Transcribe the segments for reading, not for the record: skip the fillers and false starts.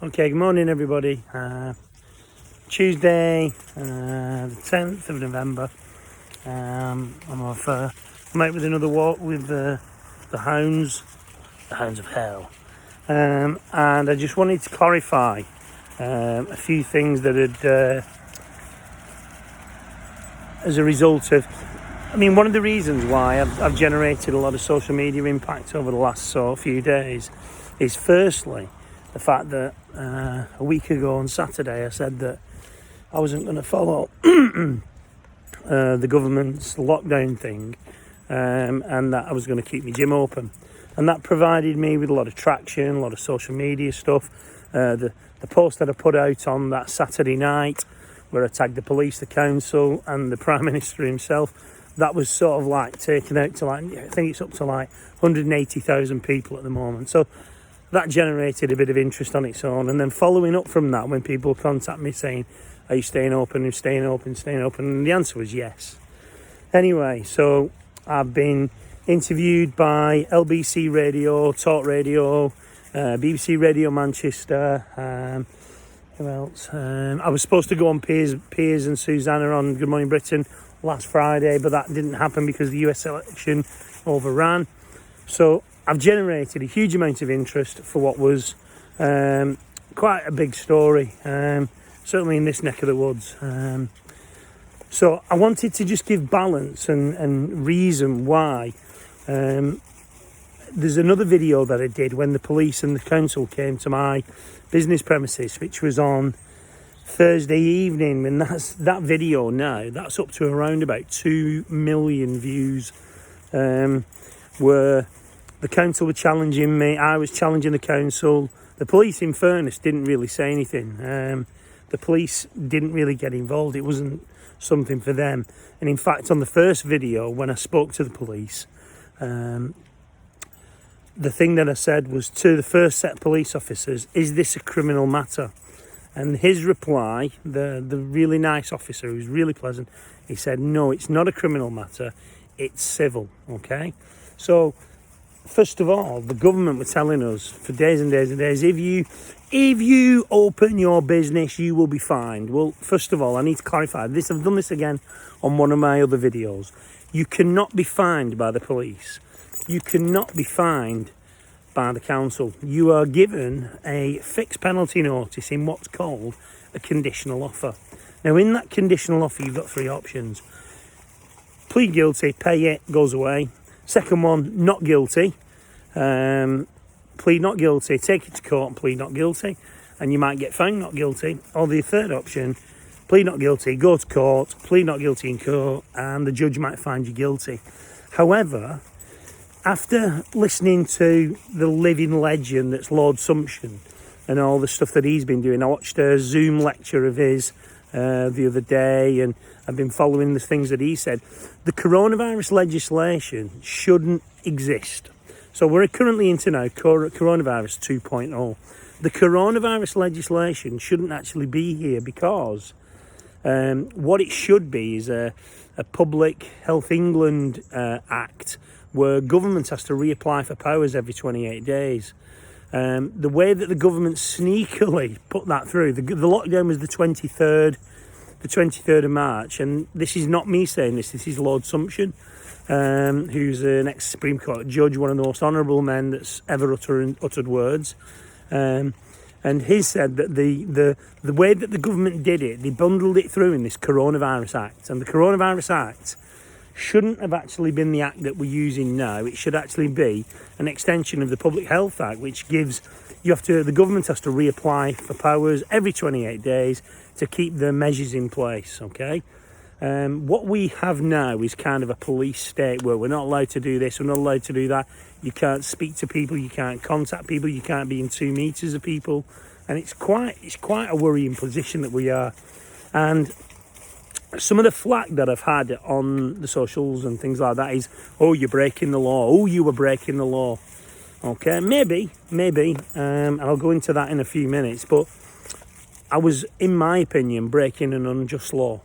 Okay, good morning everybody. Tuesday, the 10th of November. I'm off, I'm out with another walk with the hounds of hell. And I just wanted to clarify a few things that had, as a result of, one of the reasons why I've generated a lot of social media impact over the last few days is firstly, the fact that a week ago on Saturday I said that I wasn't going to follow the government's lockdown thing, and that I was going to keep my gym open. And that provided me with a lot of traction, a lot of social media stuff. The post that I put out on that Saturday night, where I tagged the police, the council and the Prime Minister himself, that was sort of like taken out to I think it's up to 180,000 people at the moment. So that generated a bit of interest on its own. And then following up from that, when people contact me saying, are you staying open? Are you staying open? And the answer was yes. Anyway, so I've been interviewed by LBC Radio, Talk Radio, BBC Radio Manchester. Who else? I was supposed to go on Piers and Susanna on Good Morning Britain last Friday, but that didn't happen because the US election overran. So I've generated a huge amount of interest for what was quite a big story, certainly in this neck of the woods. So I wanted to just give balance and reason why. There's another video that I did when the police and the council came to my business premises, which was on Thursday evening, and that video now, that's up to around about 2 million views, where the council were challenging me, I was challenging the council. The police, in fairness, didn't really say anything. The police didn't really get involved. It wasn't something for them. And in fact, on the first video, when I spoke to the police, the thing that I said was to the first set of police officers, is this a criminal matter? And his reply, the really nice officer, who was really pleasant, he said, no, it's not a criminal matter, it's civil, okay? So, first of all, the government were telling us for days and days and days, if you open your business, you will be fined. Well, first of all, I need to clarify this. I've done this again on one of my other videos. You cannot be fined by the police. You cannot be fined by the council. You are given a fixed penalty notice in what's called a conditional offer. Now, in that conditional offer, you've got three options. Plead guilty, pay it, goes away. Second one, not guilty. Plead not guilty, take it to court and plead not guilty, and you might get found not guilty. Or the third option, plead not guilty, go to court, plead not guilty in court, and the judge might find you guilty. However, after listening to the living legend that's Lord Sumption and all the stuff that he's been doing, I watched a Zoom lecture of his the other day, and I've been following the things that he said. The coronavirus legislation shouldn't exist. So we're currently into now coronavirus 2.0. The coronavirus legislation shouldn't actually be here because what it should be is a Public Health England Act where government has to reapply for powers every 28 days. The way that the government sneakily put that through, the lockdown was the 23rd of March, and this is not me saying this is Lord Sumption, who's an ex-Supreme Court judge, one of the most honourable men that's ever uttered words. And he said that the way that the government did it, they bundled it through in this Coronavirus Act. And the Coronavirus Act shouldn't have actually been the act that we're using now. It should actually be an extension of the Public Health Act, which gives the government has to reapply for powers every 28 days to keep the measures in place, okay? What we have now is kind of a police state where we're not allowed to do this, we're not allowed to do that. You can't speak to people, you can't contact people, you can't be in 2 meters of people, and it's quite a worrying position that we are. And some of the flack that I've had on the socials and things like that is, oh, you're breaking the law, oh, you were breaking the law. Okay, maybe, and I'll go into that in a few minutes, but I was, in my opinion, breaking an unjust law.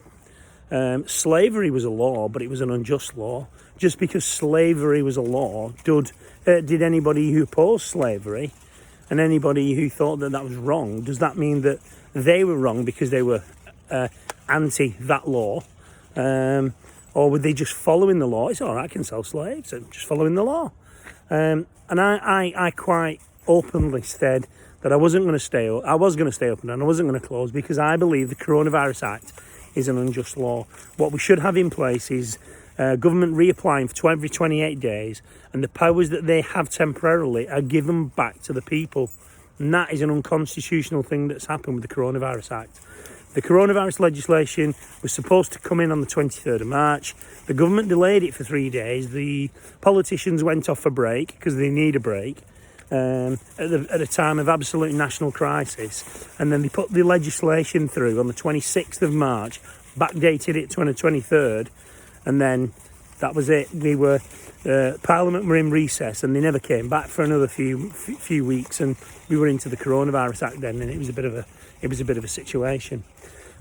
Slavery was a law, but it was an unjust law. Just because slavery was a law, did anybody who opposed slavery and anybody who thought that that was wrong, does that mean that they were wrong because they were anti that law? Or were they just following the law? It's all right, I can sell slaves, and just following the law. And I quite openly said that I was going to stay open and I wasn't going to close, because I believe the Coronavirus Act is an unjust law. What we should have in place is government reapplying for every 28 days, and the powers that they have temporarily are given back to the people. And that is an unconstitutional thing that's happened with the Coronavirus Act. The coronavirus legislation was supposed to come in on the 23rd of March. The government delayed it for 3 days. The politicians went off for break because they need a break at a time of absolute national crisis. And then they put the legislation through on the 26th of March, backdated it to the 23rd, and then that was it. Parliament were in recess, and they never came back for another few weeks, and we were into the Coronavirus Act then, and it was a bit of a situation.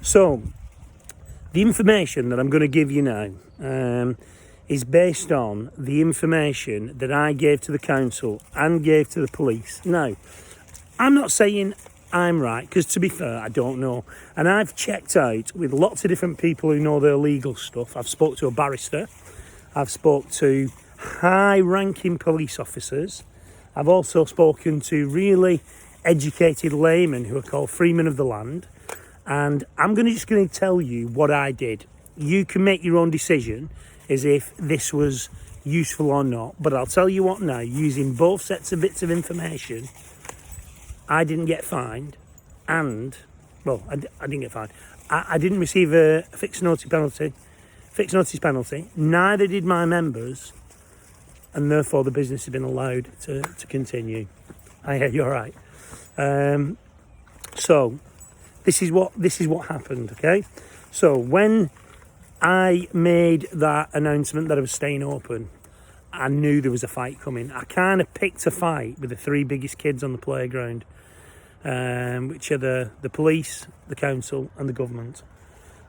So, the information that I'm going to give you now is based on the information that I gave to the council and gave to the police. Now, I'm not saying I'm right, because to be fair, I don't know. And I've checked out with lots of different people who know their legal stuff. I've spoke to a barrister. I've spoke to high-ranking police officers. I've also spoken to really educated laymen who are called freemen of the land. And I'm just going to tell you what I did. You can make your own decision as if this was useful or not. But I'll tell you what now, using both sets of bits of information, I didn't get fined. And, well, I didn't get fined. I didn't receive a fixed notice penalty. Neither did my members. And therefore the business has been allowed to continue. You're right. So this is what happened, okay? So when I made that announcement that I was staying open, I knew there was a fight coming. I kind of picked a fight with the three biggest kids on the playground, which are the police, the council and the government.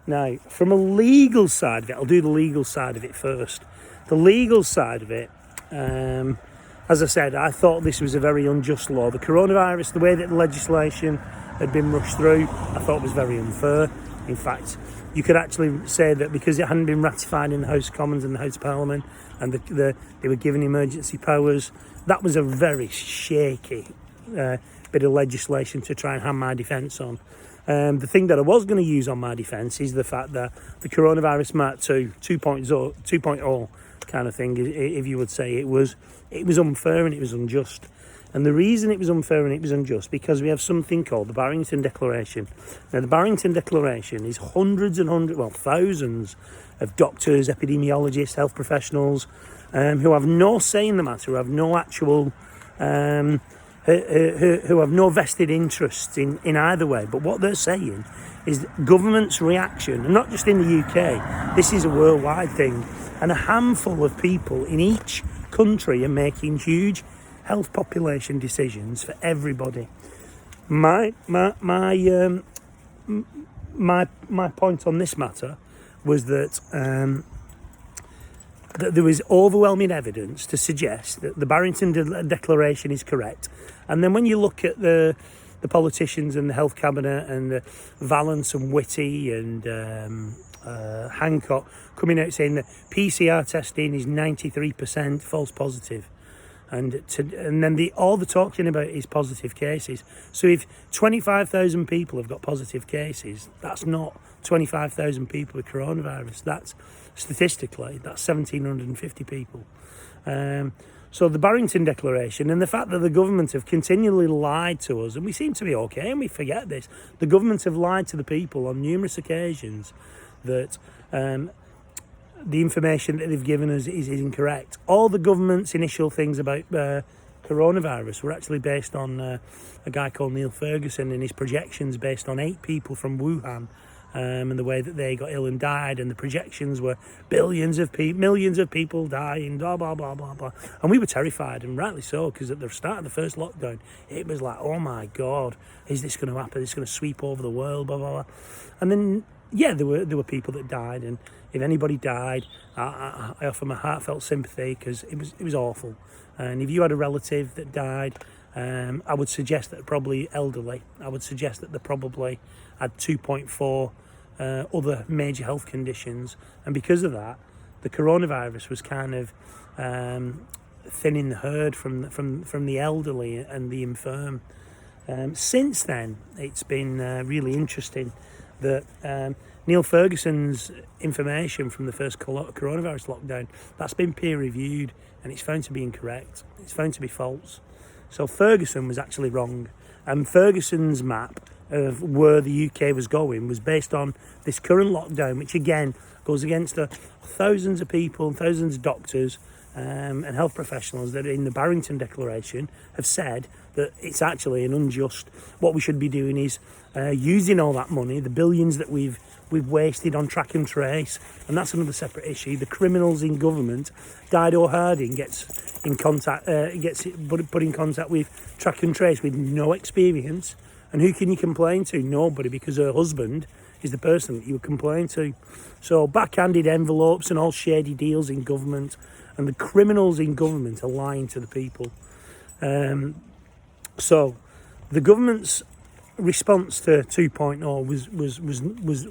Now, from a legal side of it, I'll do the legal side of it first. The legal side of it, as I said, I thought this was a very unjust law. The coronavirus, the way that the legislation had been rushed through, I thought was very unfair. In fact, you could actually say that because it hadn't been ratified in the House of Commons and the House of Parliament, and they were given emergency powers, that was a very shaky bit of legislation to try and hand my defence on. The thing that I was going to use on my defence is the fact that the coronavirus Mark 2.0 kind of thing, if you would say, it was unfair and it was unjust. And the reason it was unfair and it was unjust, because we have something called the Barrington Declaration. Now, the Barrington Declaration is thousands of doctors, epidemiologists, health professionals who have no say in the matter, who have no actual, who have no vested interest in either way. But what they're saying is government's reaction, and not just in the UK, this is a worldwide thing, and a handful of people in each country are making huge health population decisions for everybody. My point on this matter was that that there was overwhelming evidence to suggest that the Barrington Declaration is correct. And then when you look at the politicians and the health cabinet and the Vallance and Whitty and Hancock coming out saying that PCR testing is 93% false positive. And then all they're talking about is positive cases. So if 25,000 people have got positive cases, that's not 25,000 people with coronavirus. That's statistically, that's 1,750 people. So the Barrington Declaration and the fact that the government have continually lied to us, and we seem to be okay and we forget this, the government have lied to the people on numerous occasions that the information that they've given us is incorrect. All the government's initial things about coronavirus were actually based on a guy called Neil Ferguson and his projections based on 8 people from Wuhan and the way that they got ill and died, and the projections were millions of people dying, blah, blah, blah, blah, blah. And we were terrified, and rightly so, because at the start of the first lockdown, it was like, oh my God, is this going to happen? It's going to sweep over the world, blah, blah, blah. And then, yeah, there were people that died, and if anybody died, I offer my heartfelt sympathy, because it was awful. And if you had a relative that died, I would suggest that they're probably elderly. I would suggest that they probably had 2.4 other major health conditions, and because of that, the coronavirus was kind of thinning the herd from the elderly and the infirm. Since then, it's been really interesting that Neil Ferguson's information from the first coronavirus lockdown, that's been peer reviewed, and it's found to be incorrect. It's found to be false. So Ferguson was actually wrong, and Ferguson's map of where the UK was going was based on this current lockdown, which again goes against thousands of people, thousands of doctors and health professionals that in the Barrington Declaration have said that it's actually an unjust. What we should be doing is using all that money, the billions that we've wasted on track and trace, and that's another separate issue. The criminals in government, Dido Harding gets put in contact with track and trace with no experience, and who can you complain to? Nobody, because her husband is the person that you would complain to. So backhanded envelopes and all shady deals in government, and the criminals in government are lying to the people. So the government's response to 2.0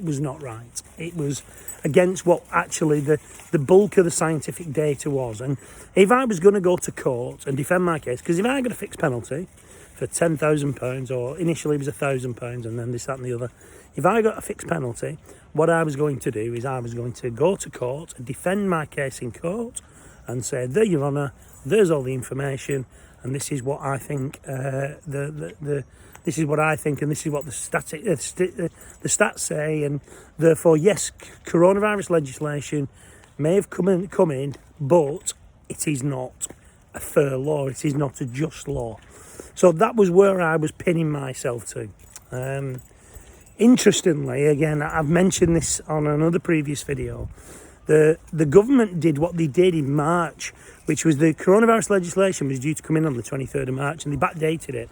was not right. It was against what actually the bulk of the scientific data was. And if I was going to go to court and defend my case, because if I got a fixed penalty for £10,000, or initially it was £1,000 and then this, that and the other, if I got a fixed penalty, what I was going to do is I was going to go to court and defend my case in court and say, there, Your Honour, there's all the information, and this is what I think. This is what I think, and this is what the stats say, and therefore, yes, coronavirus legislation may have come in, but it is not a fair law. It is not a just law. So that was where I was pinning myself to. Interestingly, again, I've mentioned this on another previous video. The government did what they did in March, which was the coronavirus legislation was due to come in on the 23rd of March, and they backdated it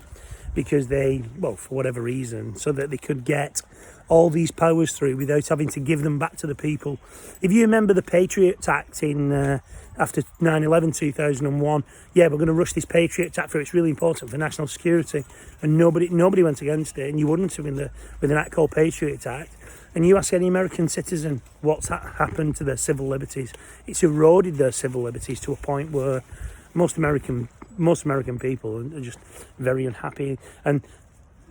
because for whatever reason, so that they could get all these powers through without having to give them back to the people. If you remember the Patriot Tax after 9/11 2001, we're going to rush this Patriot Tax through. It's really important for national security, and nobody went against it, and you wouldn't have with an act called Patriot Act. And you ask any American citizen what's happened to their civil liberties, it's eroded their civil liberties to a point where most American people are just very unhappy, and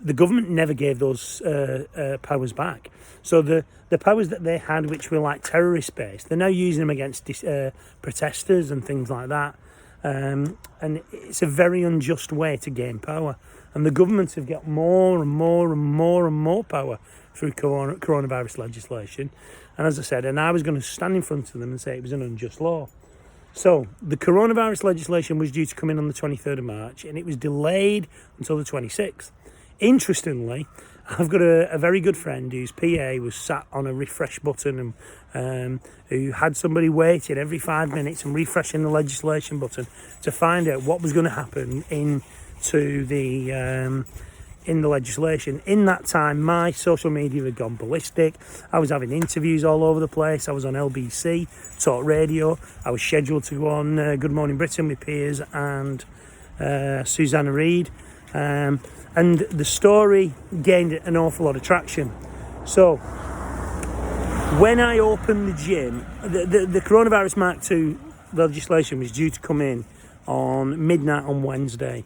the government never gave those powers back. So the powers that they had, which were like terrorist based, they're now using them against protesters and things like that. And it's a very unjust way to gain power. And the governments have got more and more and more and more power through coronavirus legislation. And as I said, I was going to stand in front of them and say it was an unjust law. So the coronavirus legislation was due to come in on the 23rd of March, and it was delayed until the 26th. Interestingly, I've got a very good friend whose PA was sat on a refresh button and who had somebody waiting every 5 minutes and refreshing the legislation button to find out what was going to happen in the legislation. In that time, my social media had gone ballistic. I was having interviews all over the place. I was on LBC, Talk Radio. I was scheduled to go on Good Morning Britain with Piers and Susanna Reid. And the story gained an awful lot of traction. So when I opened the gym, the coronavirus Mark II legislation was due to come in on midnight on Wednesday.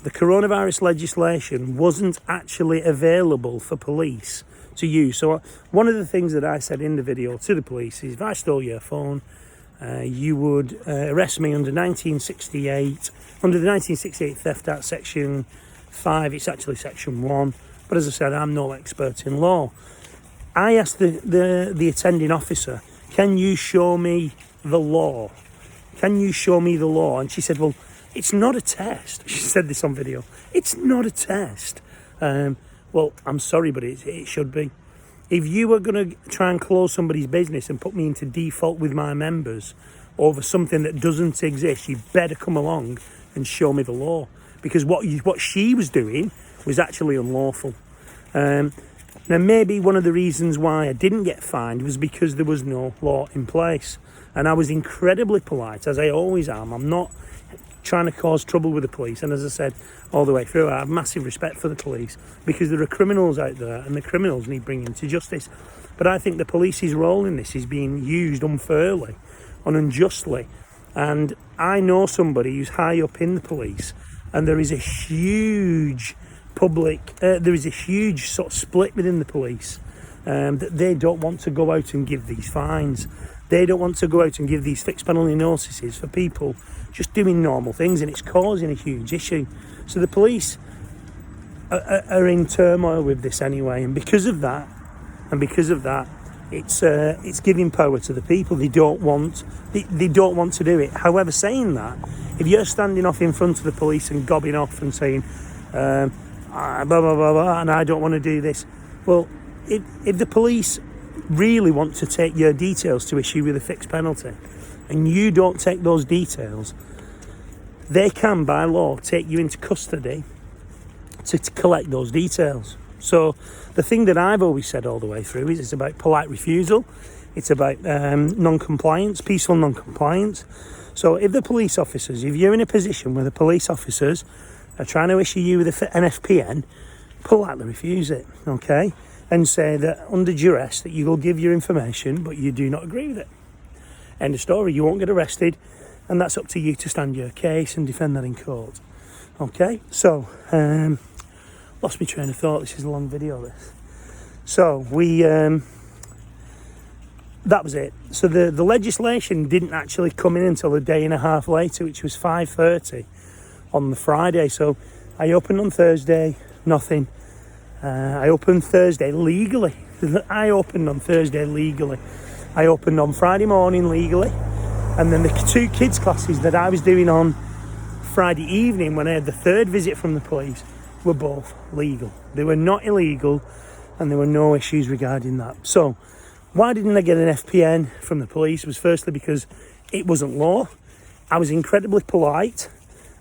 The coronavirus legislation wasn't actually available for police to use. So one of the things that I said in the video to the police is, if I stole your phone, you would arrest me under 1968, under the 1968 Theft Act Section 5. It's actually Section 1. But as I said, I'm no expert in law. I asked the attending officer, can you show me the law? Can you show me the law? And she said, well, it's not a test. She said this on video. It's not a test. Well, I'm sorry, but it should be. If you are going to try and close somebody's business and put me into default with my members over something that doesn't exist, you better come along and show me the law. Because what she was doing was actually unlawful. Now, maybe one of the reasons why I didn't get fined was because there was no law in place. And I was incredibly polite, as I always am. trying to cause trouble with the police. And as I said all the way through, I have massive respect for the police, because there are criminals out there and the criminals need bringing to justice. But I think the police's role in this is being used unfairly and unjustly. And I know somebody who's high up in the police, and there is a huge there is a huge sort of split within the police, that they don't want to go out and give these fines. They don't want to go out and give these fixed penalty notices for people just doing normal things, and it's causing a huge issue. So the police are in turmoil with this anyway, and because of that, it's giving power to the people. They don't want to do it. However, saying that, if you're standing off in front of the police and gobbing off and saying blah blah blah blah, and I don't want to do this, well, if the police really want to take your details to issue with a fixed penalty, and you don't take those details, they can, by law, take you into custody to collect those details. So the thing that I've always said all the way through is it's about polite refusal. It's about non-compliance, peaceful non-compliance. So if the police officers, if you're in a position where the police officers are trying to issue you with an FPN, politely refuse it, okay? And say that under duress that you will give your information, but you do not agree with it. End of story. You won't get arrested, and that's up to you to stand your case and defend that in court. Okay, so lost my train of thought. This is a long video, this. So that was it. So the legislation didn't actually come in until a day and a half later, which was 5:30 on the Friday. So I opened on Thursday, nothing. I opened Thursday legally. I opened on Friday morning legally. And then the 2 kids classes that I was doing on Friday evening, when I had the 3rd visit from the police, were both legal. They were not illegal, and there were no issues regarding that. So why didn't I get an FPN from the police? Was firstly because it wasn't law. I was incredibly polite,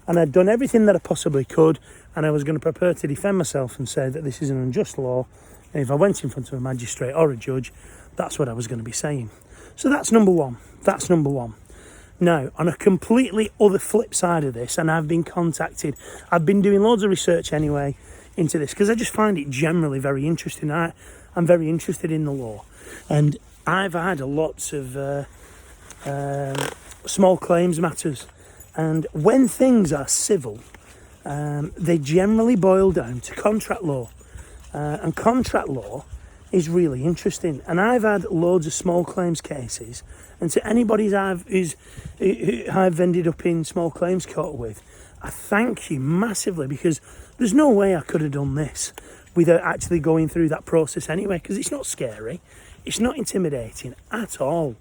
and I'd done everything that I possibly could, and I was going to prepare to defend myself and say that this is an unjust law, and if I went in front of a magistrate or a judge, that's what I was going to be saying. So that's number one. Now, on a completely other flip side of this, and I've been I've been doing loads of research anyway into this, because I just find it generally very interesting. I'm very interested in the law, and I've had lots of small claims matters, and when things are civil, they generally boil down to contract law, and contract law is really interesting. And I've had loads of small claims cases, and to anybody who I've ended up in small claims court with, I thank you massively, because there's no way I could have done this without actually going through that process anyway, because it's not scary, it's not intimidating at all.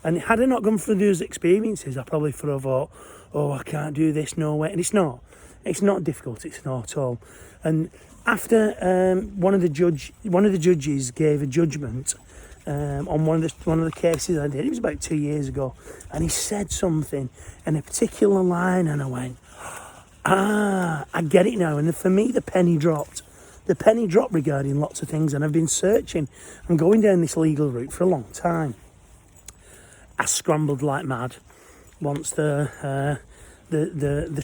And had I not gone through those experiences, I probably would have thought, oh, I can't do this, no way. And it's not difficult, it's not at all. And after one of the judges gave a judgment on one of the cases I did, it was about 2 years ago, and he said something in a particular line, and I went, I get it now. And for me, the penny dropped regarding lots of things, and I've been searching and going down this legal route for a long time. I scrambled like mad once the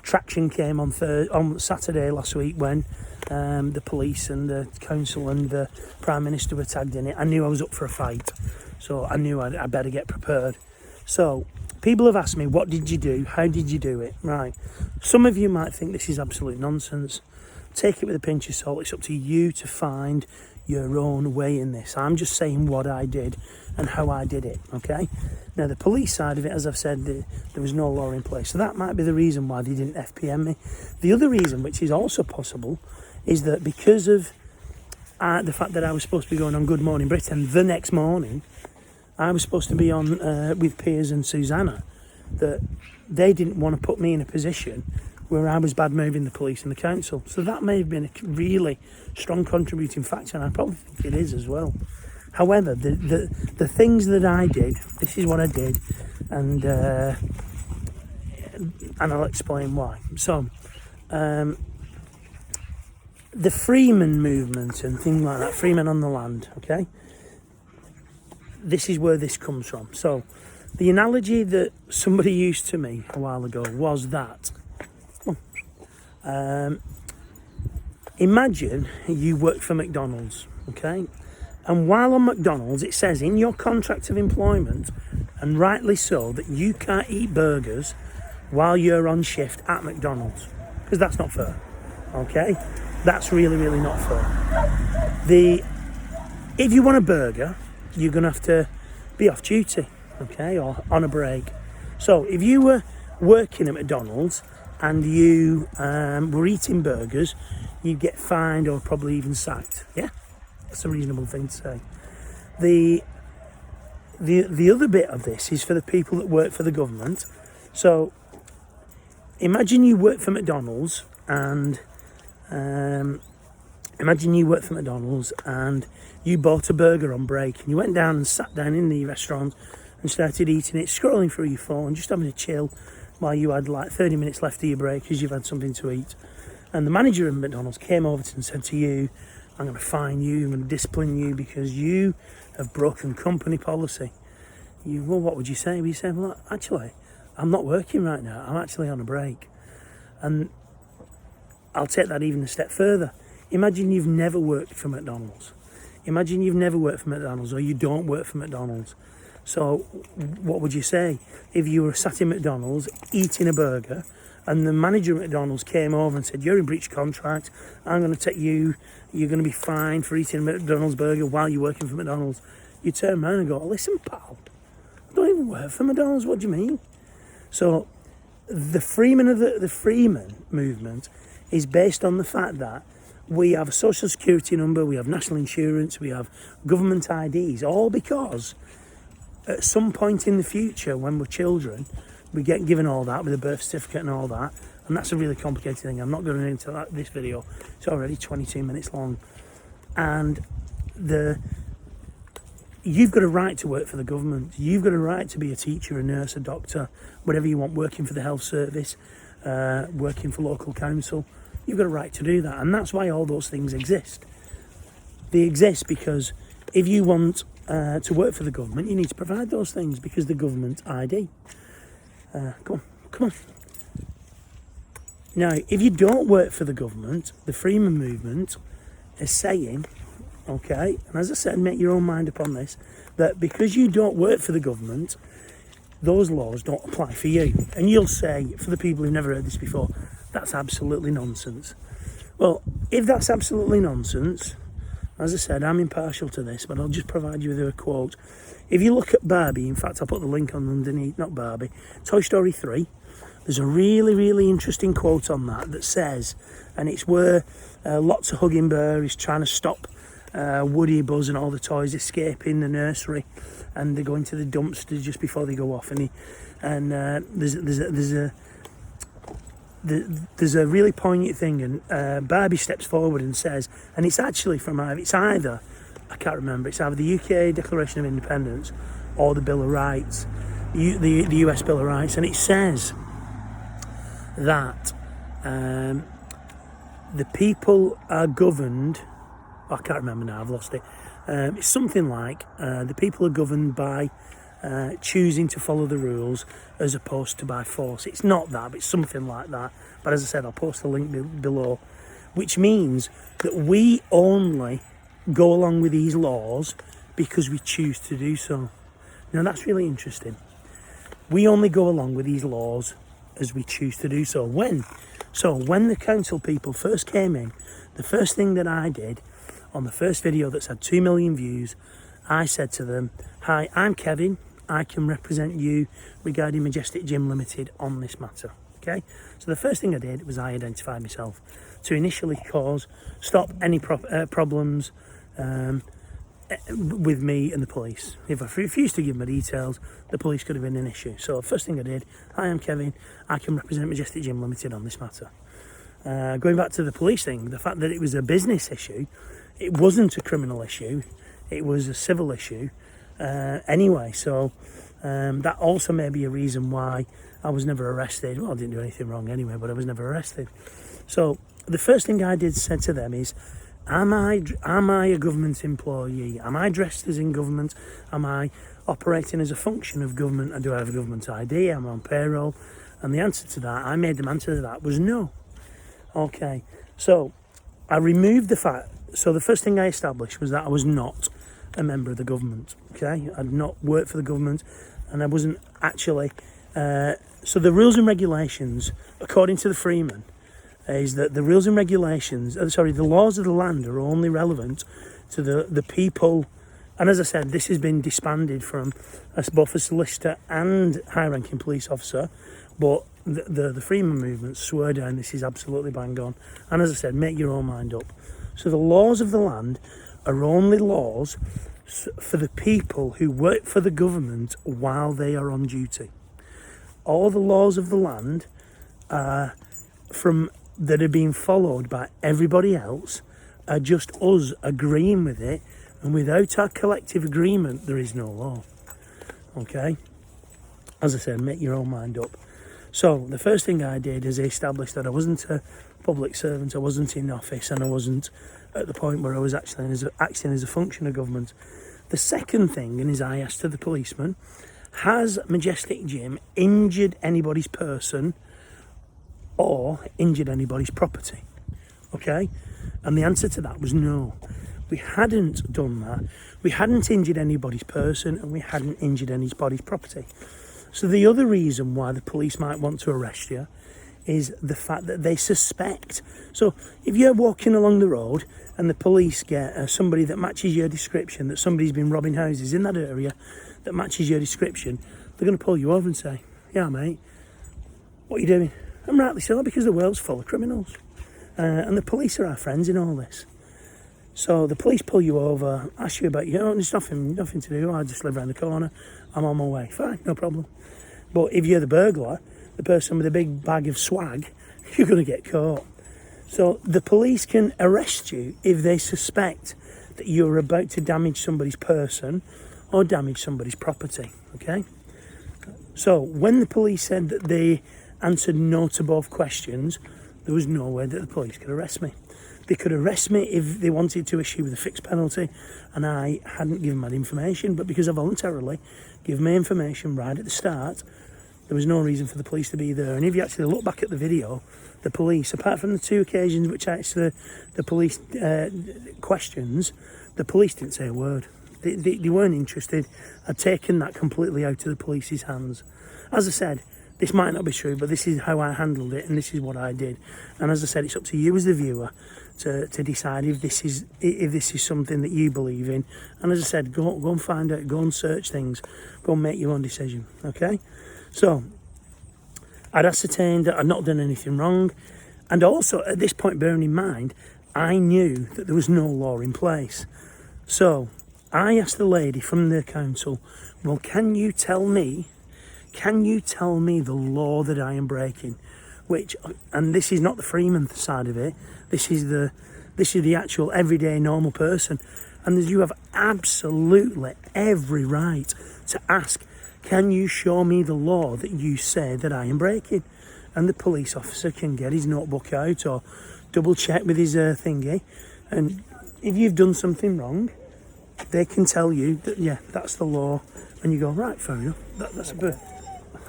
traction came on Saturday last week, when the police and the council and the Prime Minister were tagged in it. I knew I was up for a fight, so I knew I better get prepared. So people have asked me, what did you do? How did you do it? Right. Some of you might think this is absolute nonsense. Take it with a pinch of salt. It's up to you to find your own way in this. I'm just saying what I did and how I did it, okay? Now, the police side of it, as I've said, there was no law in place. So that might be the reason why they didn't FPM me. The other reason, which is also possible, is that because of the fact that I was supposed to be going on Good Morning Britain the next morning, I was supposed to be on with Piers and Susanna, that they didn't want to put me in a position where I was bad-moving the police and the council. So that may have been a really strong contributing factor, and I probably think it is as well. However, the things that I did, this is what I did, and I'll explain why. So, the Freeman movement and things like that, Freeman on the land, okay? This is where this comes from. So, the analogy that somebody used to me a while ago was that Imagine you work for McDonald's, okay? And while on McDonald's, it says in your contract of employment, and rightly so, that you can't eat burgers while you're on shift at McDonald's, because that's not fair, okay? That's really, really not fair. If you want a burger, you're going to have to be off duty, okay, or on a break. So if you were working at McDonald's and you were eating burgers, you'd get fined or probably even sacked. Yeah, that's a reasonable thing to say. The other bit of this is for the people that work for the government. So imagine you work for McDonald's and you bought a burger on break and you went down and sat down in the restaurant and started eating it, scrolling through your phone, just having a chill while you had like 30 minutes left of your break because you've had something to eat. And the manager of McDonald's came over to you and said to you, I'm going to fine you, I'm going to discipline you because you have broken company policy. Well, what would you say? You say, well, actually, I'm not working right now. I'm actually on a break. And I'll take that even a step further. Imagine you've never worked for McDonald's. Imagine you've never worked for McDonald's or you don't work for McDonald's. So what would you say if you were sat in McDonald's eating a burger and the manager of McDonald's came over and said, you're in breach of contract, I'm going to take you, you're going to be fined for eating a McDonald's burger while you're working for McDonald's. You turn around and go, listen, pal, I don't even work for McDonald's, what do you mean? So the Freeman movement is based on the fact that we have a social security number, we have national insurance, we have government IDs, all because at some point in the future when we're children, we get given all that with a birth certificate and all that, and that's a really complicated thing. I'm not going into that this video. It's already 22 minutes long. And you've got a right to work for the government. You've got a right to be a teacher, a nurse, a doctor, whatever you want, working for the health service, working for local council. You've got a right to do that, and that's why all those things exist. They exist because if you want to work for the government, you need to provide those things because the government ID. Come on. Now, if you don't work for the government, the Freeman movement is saying, okay, and as I said, make your own mind up on this, that because you don't work for the government, those laws don't apply for you. And you'll say, for the people who've never heard this before, that's absolutely nonsense. Well, if that's absolutely nonsense, as I said, I'm impartial to this, but I'll just provide you with a quote. If you look at Barbie, in fact, I'll put the link on underneath, not Barbie, Toy Story 3, there's a really, really interesting quote on that says, and it's where Lots of Hugging Bear is trying to stop Woody, Buzz and all the toys escaping the nursery, and they go into the dumpster just before they go off, there's a really poignant thing, and Barbie steps forward and says, and it's actually it's either the UK Declaration of Independence or the Bill of Rights, the US Bill of Rights, and it says that the people are governed, I can't remember now, I've lost it, it's something like the people are governed by choosing to follow the rules as opposed to by force. It's not that, but it's something like that. But as I said, I'll post the link below, which means that we only go along with these laws because we choose to do so. Now that's really interesting. We only go along with these laws as we choose to do so. When the council people first came in, the first thing that I did on the first video that's had 2 million views, I said to them, hi, I'm Kevin. I can represent you regarding Majestic Gym Limited on this matter. Okay, so the first thing I did was I identified myself to initially stop any problems with me and the police. If I refused to give my details, the police could have been an issue. So the first thing I did, hi, I'm Kevin. I can represent Majestic Gym Limited on this matter. Going back to the police thing, the fact that it was a business issue, it wasn't a criminal issue, it was a civil issue. Anyway, so that also may be a reason why I was never arrested. Well, I didn't do anything wrong anyway, but I was never arrested. So the first thing I did said to them is, am I a government employee? Am I dressed as in government? Am I operating as a function of government? And do I have a government ID? Am I on payroll? And the answer to that, I made them answer to that, was no. Okay, so I removed the fact. So the first thing I established was that I was not a member of the government. Okay, I'd not worked for the government, and I wasn't actually. So the rules and regulations, according to the Freeman, is that the rules and regulations, the laws of the land are only relevant to the people. And as I said, this has been disbanded from both a solicitor and high-ranking police officer, but the Freeman movement swear down this is absolutely bang on. And as I said, make your own mind up. So the laws of the land are only laws for the people who work for the government while they are on duty. All the laws of the land that are being followed by everybody else are just us agreeing with it, and without our collective agreement there is no law. Okay, as I said, make your own mind up. So the first thing I did is I established that I wasn't a public servant, I wasn't in office, and I wasn't at the point where I was actually acting as a function of government. The second thing is I asked the policeman, has Majestic Jim injured anybody's person or injured anybody's property? Okay, and the answer to that was no. We hadn't done that. We hadn't injured anybody's person, and we hadn't injured anybody's property. So the other reason why the police might want to arrest you is the fact that they suspect. So if you're walking along the road and the police get somebody that matches your description, that somebody's been robbing houses in that area that matches your description, they're going to pull you over and say, yeah mate, what are you doing? And rightly so, because the world's full of criminals. And the police are our friends in all this. So the police pull you over, ask you about, there's nothing to do, I just live around the corner, I'm on my way. Fine, no problem. But if you're the burglar, the person with a big bag of swag, you're going to get caught. So the police can arrest you if they suspect that you're about to damage somebody's person or damage somebody's property, okay? So when the police said that they answered no to both questions, there was no way that the police could arrest me. They could arrest me if they wanted to issue with a fixed penalty and I hadn't given that information, but because I voluntarily gave my information right at the start, there was no reason for the police to be there. And if you actually look back at the video, the police, apart from the two occasions which I asked the police questions, the police didn't say a word. They weren't interested. I'd taken that completely out of the police's hands. As I said, this might not be true, but this is how I handled it and this is what I did. And as I said, it's up to you as the viewer to decide if this is something that you believe in. And as I said, go and find out, go and search things, go and make your own decision, okay? So I'd ascertained that I'd not done anything wrong, and also at this point, bearing in mind, I knew that there was no law in place. So I asked the lady from the council, well, can you tell me the law that I am breaking? And this is not the Freeman side of it, this is the actual everyday normal person, and you have absolutely every right to ask, can you show me the law that you say that I am breaking? And the police officer can get his notebook out or double check with his thingy, and if you've done something wrong, they can tell you that, yeah, that's the law, and you go, right, fair enough, that's a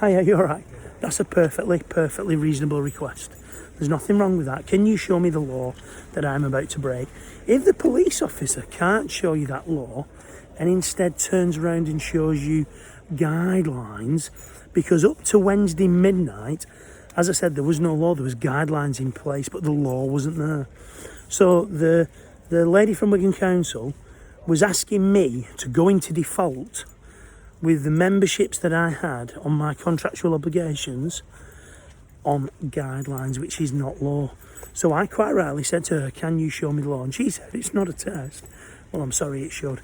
hiya, you're right, that's a perfectly reasonable request. There's nothing wrong with that. Can you show me the law that I'm about to break? If the police officer can't show you that law and instead turns around and shows you guidelines, because up to Wednesday midnight, as I said, there was no law, there was guidelines in place, but the law wasn't there. So the lady from Wigan Council was asking me to go into default with the memberships that I had on my contractual obligations on guidelines, which is not law. So I quite rightly said to her, can you show me the law? And she said, it's not a test. Well, I'm sorry, it should.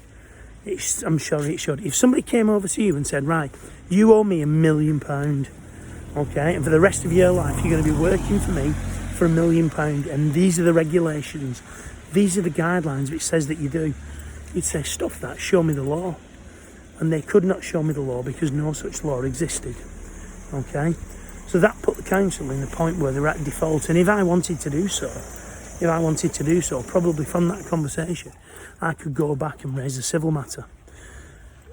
I'm sure it should. If somebody came over to you and said, right, you owe me £1 million, okay, and for the rest of your life you're going to be working for me for £1 million, and these are the regulations, these are the guidelines which says that you do, you'd say, stuff that, show me the law. And they could not show me the law because no such law existed, okay? So that put the council in the point where they're at default, and if I wanted to do so, probably from that conversation, I could go back and raise a civil matter.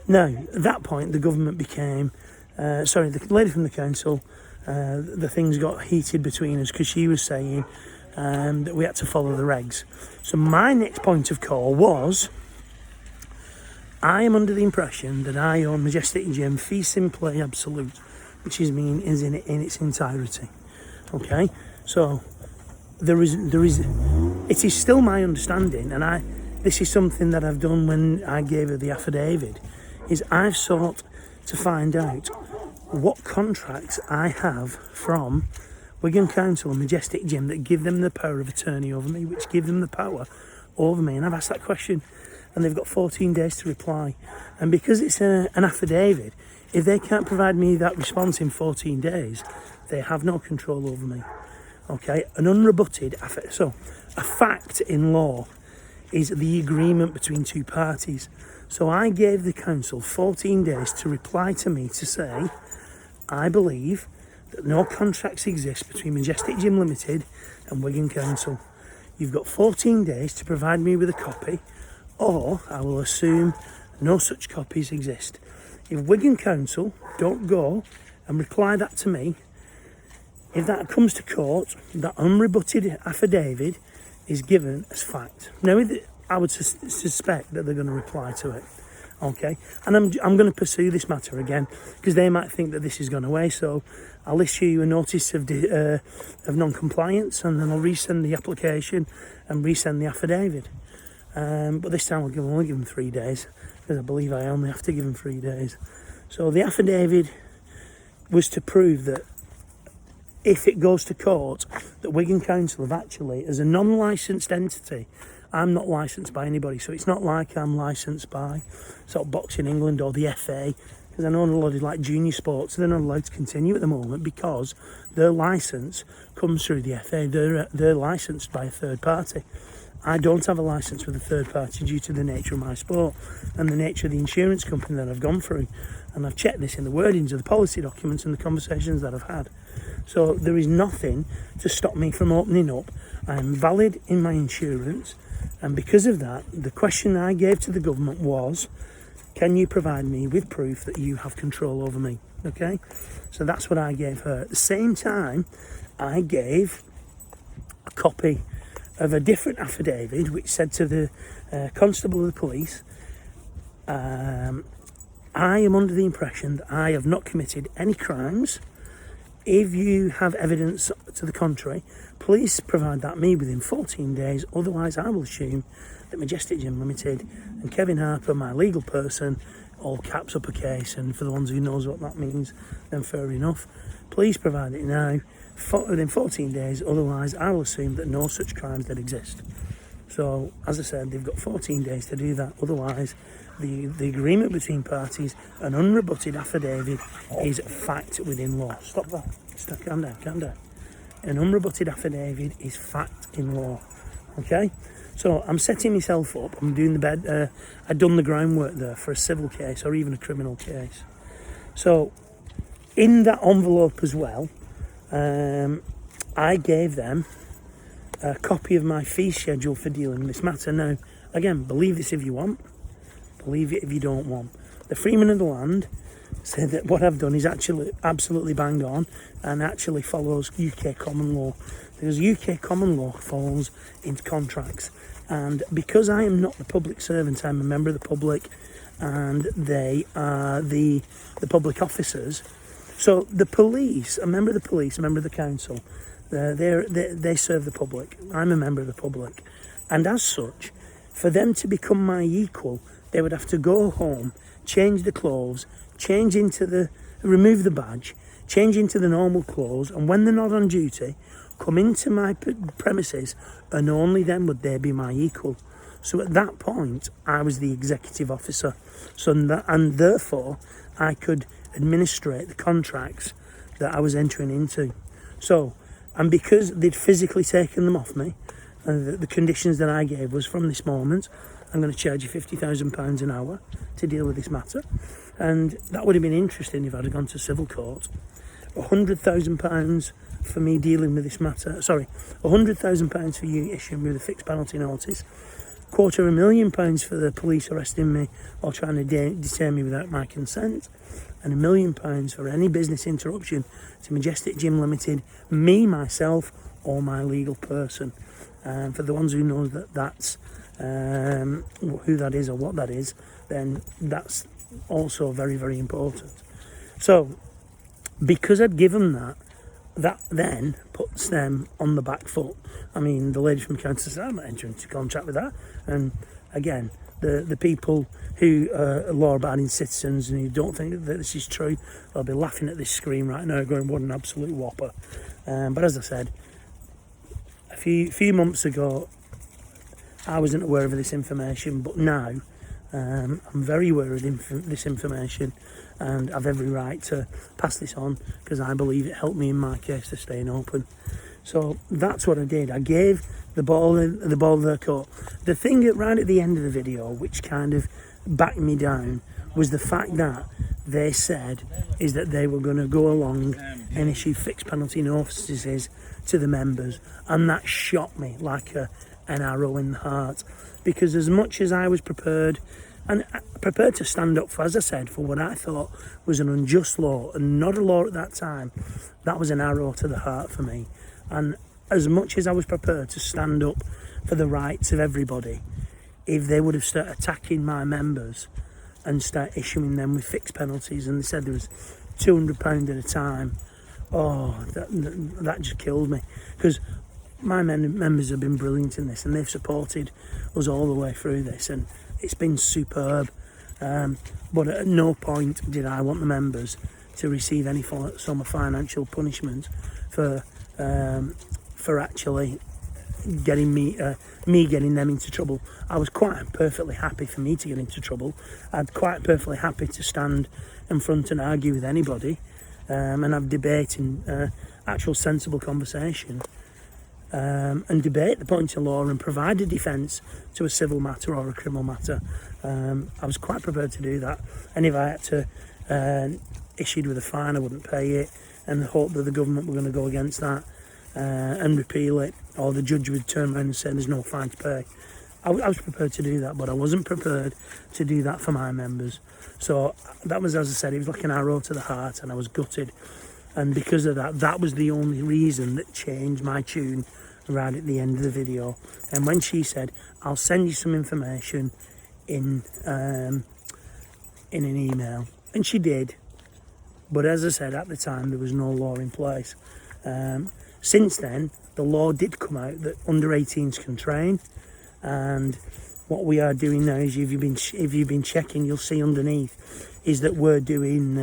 Now, at that point, the government became, the lady from the council the things got heated between us because she was saying that we had to follow the regs. So my next point of call was, I am under the impression that I own Majestic Gym fee simple absolute, which is in its entirety. Okay, so there is it is still my understanding, and this is something that I've done when I gave her the affidavit, is I've sought to find out what contracts I have from Wigan Council and Majestic Gym that give them the power of attorney over me, which give them the power over me. And I've asked that question, and they've got 14 days to reply. And because it's an affidavit, if they can't provide me that response in 14 days, they have no control over me. Okay, an unrebutted so a fact in law is the agreement between two parties. So I gave the council 14 days to reply to me to say, I believe that no contracts exist between Majestic Gym Limited and Wigan Council. You've got 14 days to provide me with a copy, or I will assume no such copies exist. If Wigan Council don't go and reply that to me, if that comes to court, that unrebutted affidavit is given as fact. Now, I would suspect that they're going to reply to it. Okay, and I'm going to pursue this matter again because they might think that this has gone away. So I'll issue a notice of non-compliance, and then I'll resend the application and resend the affidavit. But this time I'll only give them 3 days, because I believe I only have to give them 3 days. So the affidavit was to prove that if it goes to court, that Wigan Council have actually, as a non-licensed entity, I'm not licensed by anybody, so it's not like I'm licensed by sort of Boxing England or the FA, because I know a lot of like junior sports, they're not allowed to continue at the moment because their licence comes through the FA. They're licensed by a third party. I don't have a licence with a third party due to the nature of my sport and the nature of the insurance company that I've gone through. And I've checked this in the wordings of the policy documents and the conversations that I've had. So there is nothing to stop me from opening up. I am valid in my insurance. And because of that, the question I gave to the government was, can you provide me with proof that you have control over me? Okay? So that's what I gave her. At the same time, I gave a copy of a different affidavit which said to the constable of the police, I am under the impression that I have not committed any crimes. If you have evidence to the contrary, please provide that me within 14 days. Otherwise, I will assume that Majestic Gym Limited and Kevin Harper, my legal person, all caps uppercase, and for the ones who knows what that means, then fair enough. Please provide it now within 14 days. Otherwise, I will assume that no such crimes that exist. So, as I said, they've got 14 days to do that. Otherwise, the agreement between parties, an unrebutted affidavit, is fact within law. Stop that. Stop. Calm down. An unrebutted affidavit is fact in law. Okay? So I'm setting myself up. I'm doing I've done the groundwork there for a civil case or even a criminal case. So in that envelope as well, I gave them a copy of my fee schedule for dealing with this matter. Now, again, believe this if you want. Believe it if you don't want. The Freeman of the Land said that what I've done is actually absolutely bang on and actually follows UK common law, because UK common law falls into contracts. And because I am not the public servant, I'm a member of the public, and they are the public officers. So the police, a member of the police, a member of the council, they serve the public. I'm a member of the public, and as such, for them to become my equal, they would have to go home, change the clothes, remove the badge, change into the normal clothes, and when they're not on duty, come into my premises, and only then would they be my equal. So at that point, I was the executive officer, and therefore I could administrate the contracts that I was entering into. So, and because they'd physically taken them off me, and the conditions that I gave was, from this moment, I'm going to charge you £50,000 an hour to deal with this matter. And that would have been interesting if I'd have gone to civil court. £100,000 for me dealing with this matter. Sorry, £100,000 for you issuing me with a fixed penalty notice. £250,000 for the police arresting me or trying to detain me without my consent, and £1 million for any business interruption to Majestic Gym Limited, me, myself, or my legal person. For the ones who know that's who that is or what that is, then that's also very, very important. So, because I'd given that then puts them on the back foot. I mean, the lady from the counter said, I'm not entering into contract with that. And again, the people who are law-abiding citizens and who don't think that this is true, they'll be laughing at this screen right now, going, what an absolute whopper. But as I said, a few months ago, I wasn't aware of this information, but now I'm very aware of this information, and I've every right to pass this on because I believe it helped me in my case to staying open. So that's what I did. I gave the ball their court. The thing right at the end of the video, which kind of backed me down, was the fact that they said is that they were going to go along and issue fixed penalty notices to the members, and that shot me like an arrow in the heart, because as much as I was prepared to stand up for, as I said, for what I thought was an unjust law and not a law at that time, that was an arrow to the heart for me. And as much as I was prepared to stand up for the rights of everybody, if they would have started attacking my members and start issuing them with fixed penalties, and they said there was £200 at a time, that just killed me, because my members have been brilliant in this, and they've supported us all the way through this, and it's been superb. But at no point did I want the members to receive any form of financial punishment for actually getting me getting them into trouble. I was quite perfectly happy for me to get into trouble. I'd quite perfectly happy to stand in front and argue with anybody, and have debate in actual sensible conversation, and debate the point of law and provide a defence to a civil matter or a criminal matter. I was quite prepared to do that, and if I had to issued with a fine, I wouldn't pay it, and hope that the government were going to go against that and repeal it, or the judge would turn around and say there's no fine to pay. I was prepared to do that, but I wasn't prepared to do that for my members. So that was, as I said, it was like an arrow to the heart, and I was gutted. And because of that, that was the only reason that changed my tune right at the end of the video. And when she said, I'll send you some information in an email, and she did. But as I said, at the time, there was no law in place. Since then, the law did come out that under 18s can train, and what we are doing now is, if you've been checking, you'll see underneath is that we're doing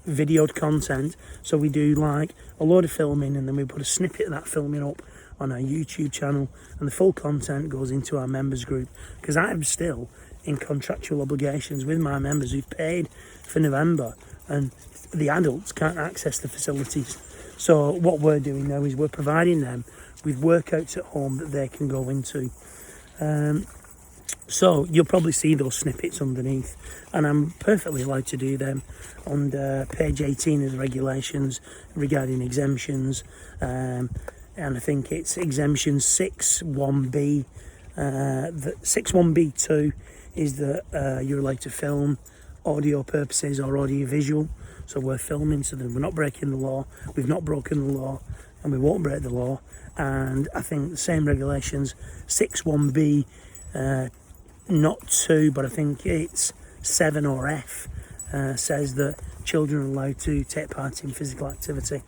videoed content. So we do like a load of filming, and then we put a snippet of that filming up on our YouTube channel, and the full content goes into our members group, because I'm still in contractual obligations with my members who've paid for November, and the adults can't access the facilities. So what we're doing now is we're providing them with workouts at home that they can go into. So you'll probably see those snippets underneath, and I'm perfectly allowed to do them on page 18 of the regulations regarding exemptions, and I think it's exemption 6.1b. The 6.1b2 is that you're allowed to film audio purposes or audio visual. So we're filming, so that we're not breaking the law, we've not broken the law, and we won't break the law. And I think the same regulations, 6.1b, not 2, but I think it's 7 or F, says that children are allowed to take part in physical activity.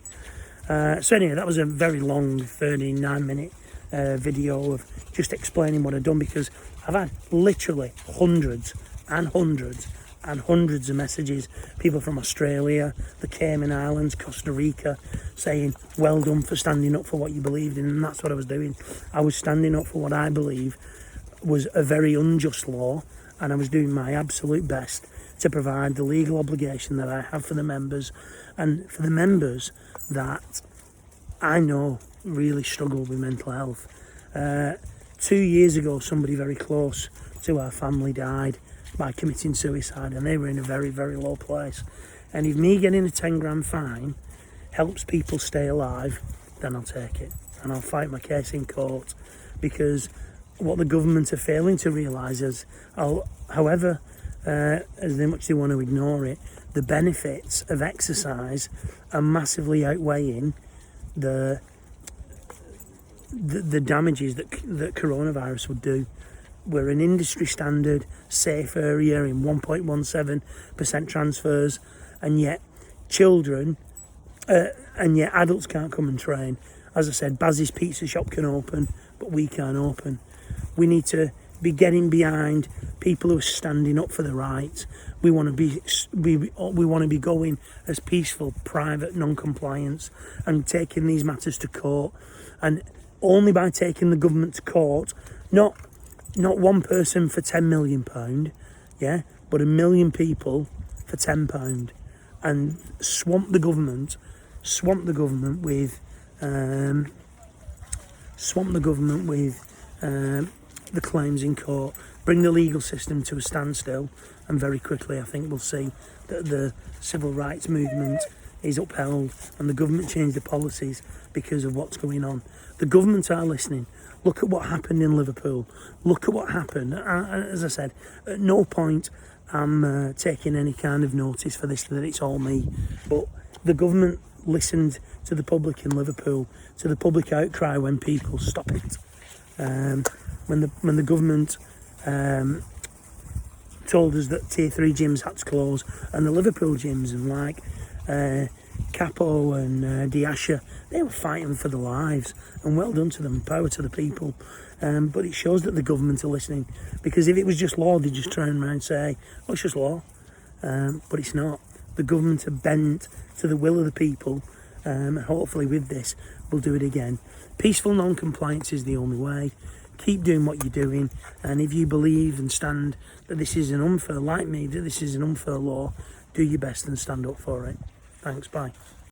So anyway, that was a very long 39-minute video of just explaining what I'd done, because I've had literally hundreds and hundreds and hundreds of messages, people from Australia, the Cayman Islands, Costa Rica, saying well done for standing up for what you believed in. And that's what I was doing. I was standing up for what I believe was a very unjust law, and I was doing my absolute best to provide the legal obligation that I have for the members, and for the members that I know really struggle with mental health. 2 years ago, somebody very close to our family died by committing suicide, and they were in a very, very low place. And if me getting a 10 grand fine helps people stay alive, then I'll take it, and I'll fight my case in court because what the government are failing to realise is, however as much they want to ignore it, the benefits of exercise are massively outweighing the damages that coronavirus would do. We're an industry standard safe area in 1.17% transfers, and yet adults can't come and train. As I said, Baz's pizza shop can open, but we can't open. We need to be getting behind people who are standing up for the rights. We want to be going as peaceful, private non-compliance, and taking these matters to court. And only by taking the government to court, not one person for £10 million, yeah, but 1 million people for £10, and swamp the government with the claims in court, bring the legal system to a standstill, and very quickly I think we'll see that the civil rights movement is upheld and the government change the policies because of what's going on. The government are listening. Look at what happened in Liverpool. Look at what happened. As I said, at no point I'm taking any kind of notice for this, that it's all me, but the government listened to the public in Liverpool, to the public outcry when people stop it. When the government told us that tier 3 gyms had to close, and the Liverpool gyms, and like Capo and Diasha, they were fighting for their lives, and well done to them, power to the people. But it shows that the government are listening, because if it was just law, they'd just turn around and say, oh, it's just law. But it's not. The government are bent to the will of the people, and hopefully with this we'll do it again. Peaceful non-compliance is the only way. Keep doing what you're doing, and if you believe and stand that this is an unfair, like me, that this is an unfair law, do your best and stand up for it. Thanks, bye.